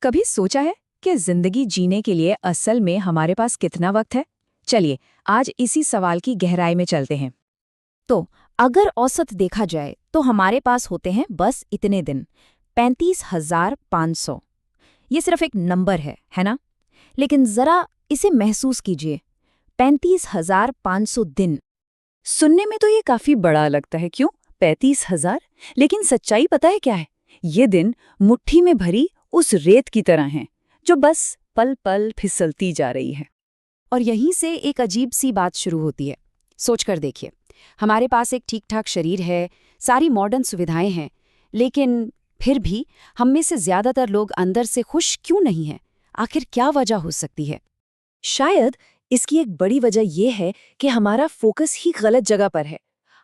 कभी सोचा है कि जिंदगी जीने के लिए असल में हमारे पास कितना वक्त है? चलिए आज इसी सवाल की गहराई में चलते हैं। तो अगर औसत देखा जाए तो हमारे पास होते हैं बस इतने दिन, 35,500। ये सिर्फ एक नंबर है ना? लेकिन जरा इसे महसूस कीजिए, 35,500 दिन। सुनने में तो ये काफी बड़ा लगता है, क्यों 35,000? लेकिन सच्चाई पता है क्या है? ये दिन मुट्ठी में भरी उस रेत की तरह हैं जो बस पल पल फिसलती जा रही है। और यहीं से एक अजीब सी बात शुरू होती है। सोचकर देखिए, हमारे पास एक ठीक ठाक शरीर है, सारी मॉडर्न सुविधाएं हैं, लेकिन फिर भी हम में से ज्यादातर लोग अंदर से खुश क्यों नहीं हैं? आखिर क्या वजह हो सकती है? शायद इसकी एक बड़ी वजह यह है कि हमारा फोकस ही गलत जगह पर है।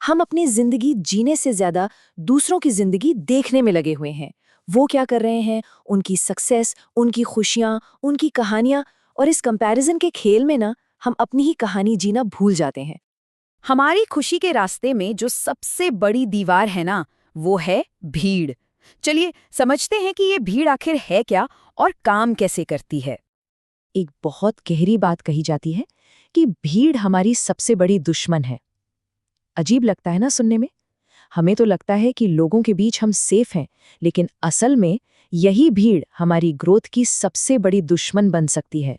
हम अपनी जिंदगी जीने से ज्यादा दूसरों की जिंदगी देखने में लगे हुए हैं। वो क्या कर रहे हैं, उनकी सक्सेस, उनकी खुशियां, उनकी कहानियां, और इस कंपैरिजन के खेल में ना हम अपनी ही कहानी जीना भूल जाते हैं। हमारी खुशी के रास्ते में जो सबसे बड़ी दीवार है ना, वो है भीड़। चलिए समझते हैं कि ये भीड़ आखिर है क्या और काम कैसे करती है। एक बहुत गहरी बात कही जाती है कि भीड़ हमारी सबसे बड़ी दुश्मन है। अजीब लगता है ना सुनने में? हमें तो लगता है कि लोगों के बीच हम सेफ हैं, लेकिन असल में यही भीड़ हमारी ग्रोथ की सबसे बड़ी दुश्मन बन सकती है।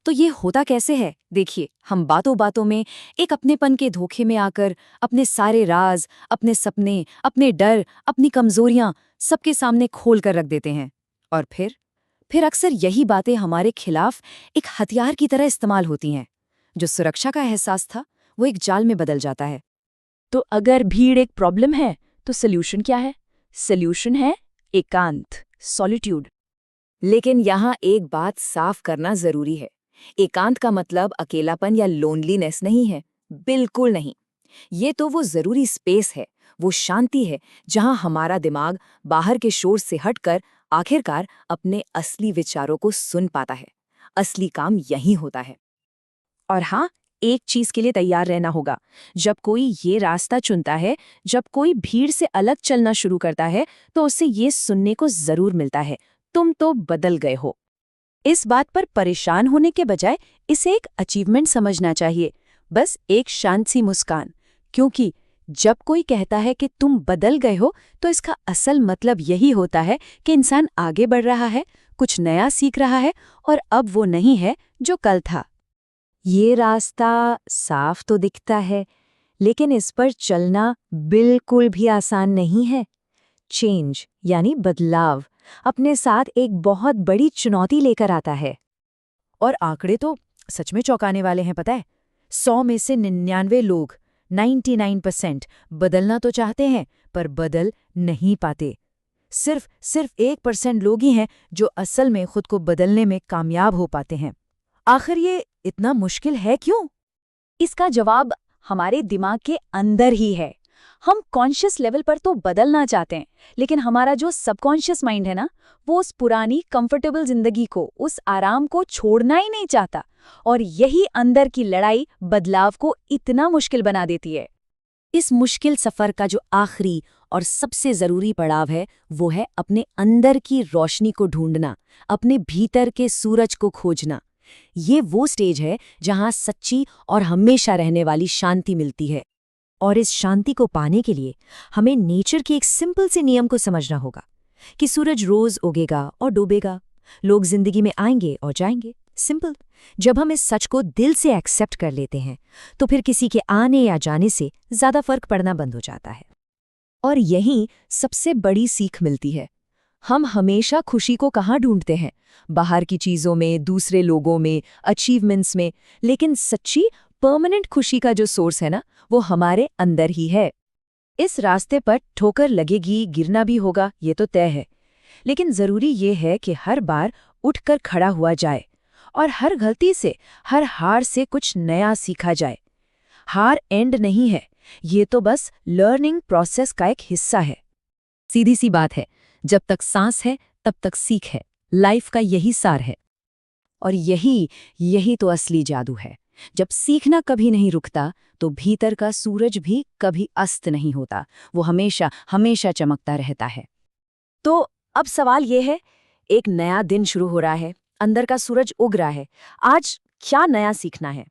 तो ये होता कैसे है? देखिए, हम बातों बातों में एक अपनेपन के धोखे में आकर अपने सारे राज, अपने सपने, अपने डर, अपनी कमजोरियां सबके सामने खोल कर रख देते हैं। और फिर अक्सर यही बातें हमारे खिलाफ एक हथियार की तरह इस्तेमाल होती हैं। जो सुरक्षा का एहसास था, वो एक जाल में बदल जाता है। तो अगर भीड़ एक प्रॉब्लम है, तो सोल्यूशन क्या है? सोल्यूशन है एकांत, सॉलिट्यूड। लेकिन यहाँ एक बात साफ करना जरूरी है। एकांत का मतलब अकेलापन या लोनलीनेस नहीं है, बिल्कुल नहीं। ये तो वो जरूरी स्पेस है, वो शांति है जहाँ हमारा दिमाग बाहर के शोर से हटकर आखिरकार अपने असली विचारों को सुन पाता है। असली काम यही होता है। और हाँ, एक चीज के लिए तैयार रहना होगा। जब कोई ये रास्ता चुनता है, जब कोई भीड़ से अलग चलना शुरू करता है, तो उसे ये सुनने को जरूर मिलता है, तुम तो बदल गए हो। इस बात पर परेशान होने के बजाय इसे एक अचीवमेंट समझना चाहिए, बस एक शांत सी मुस्कान। क्योंकि जब कोई कहता है कि तुम बदल गए हो, तो इसका असल मतलब यही होता है कि इंसान आगे बढ़ रहा है, कुछ नया सीख रहा है, और अब वो नहीं है जो कल था। ये रास्ता साफ तो दिखता है, लेकिन इस पर चलना बिल्कुल भी आसान नहीं है। चेंज यानी बदलाव अपने साथ एक बहुत बड़ी चुनौती लेकर आता है। और आंकड़े तो सच में चौंकाने वाले हैं, पता है? 100 में से 99 लोग, 99% बदलना तो चाहते हैं पर बदल नहीं पाते। सिर्फ 1% लोग ही हैं जो असल में खुद को बदलने में कामयाब हो पाते हैं। आखिर ये इतना मुश्किल है क्यों? इसका जवाब हमारे दिमाग के अंदर ही है। हम कॉन्शियस लेवल पर तो बदलना चाहते हैं, लेकिन हमारा जो सबकॉन्शियस माइंड है ना, वो उस पुरानी कंफर्टेबल जिंदगी को, उस आराम को छोड़ना ही नहीं चाहता। और यही अंदर की लड़ाई बदलाव को इतना मुश्किल बना देती है। इस मुश्किल सफर का जो आखिरी और सबसे जरूरी पड़ाव है, वो है अपने अंदर की रोशनी को ढूंढना, अपने भीतर के सूरज को खोजना। ये वो स्टेज है जहां सच्ची और हमेशा रहने वाली शांति मिलती है। और इस शांति को पाने के लिए हमें नेचर के एक सिंपल से नियम को समझना होगा कि सूरज रोज उगेगा और डूबेगा, लोग जिंदगी में आएंगे और जाएंगे। सिंपल। जब हम इस सच को दिल से एक्सेप्ट कर लेते हैं, तो फिर किसी के आने या जाने से ज्यादा फर्क पड़ना बंद हो जाता है। और यही सबसे बड़ी सीख मिलती है। हम हमेशा खुशी को कहाँ ढूंढते हैं? बाहर की चीजों में, दूसरे लोगों में, अचीवमेंट्स में। लेकिन सच्ची परमानेंट खुशी का जो सोर्स है ना, वो हमारे अंदर ही है। इस रास्ते पर ठोकर लगेगी, गिरना भी होगा, ये तो तय है। लेकिन जरूरी ये है कि हर बार उठकर खड़ा हुआ जाए और हर गलती से, हर हार से कुछ नया सीखा जाए। हार एंड नहीं है, ये तो बस लर्निंग प्रोसेस का एक हिस्सा है। सीधी सी बात है, जब तक सांस है तब तक सीख है। लाइफ का यही सार है। और यही तो असली जादू है। जब सीखना कभी नहीं रुकता, तो भीतर का सूरज भी कभी अस्त नहीं होता, वो हमेशा हमेशा चमकता रहता है। तो अब सवाल ये है एक नया दिन शुरू हो रहा है, अंदर का सूरज उग रहा है। आज क्या नया सीखना है?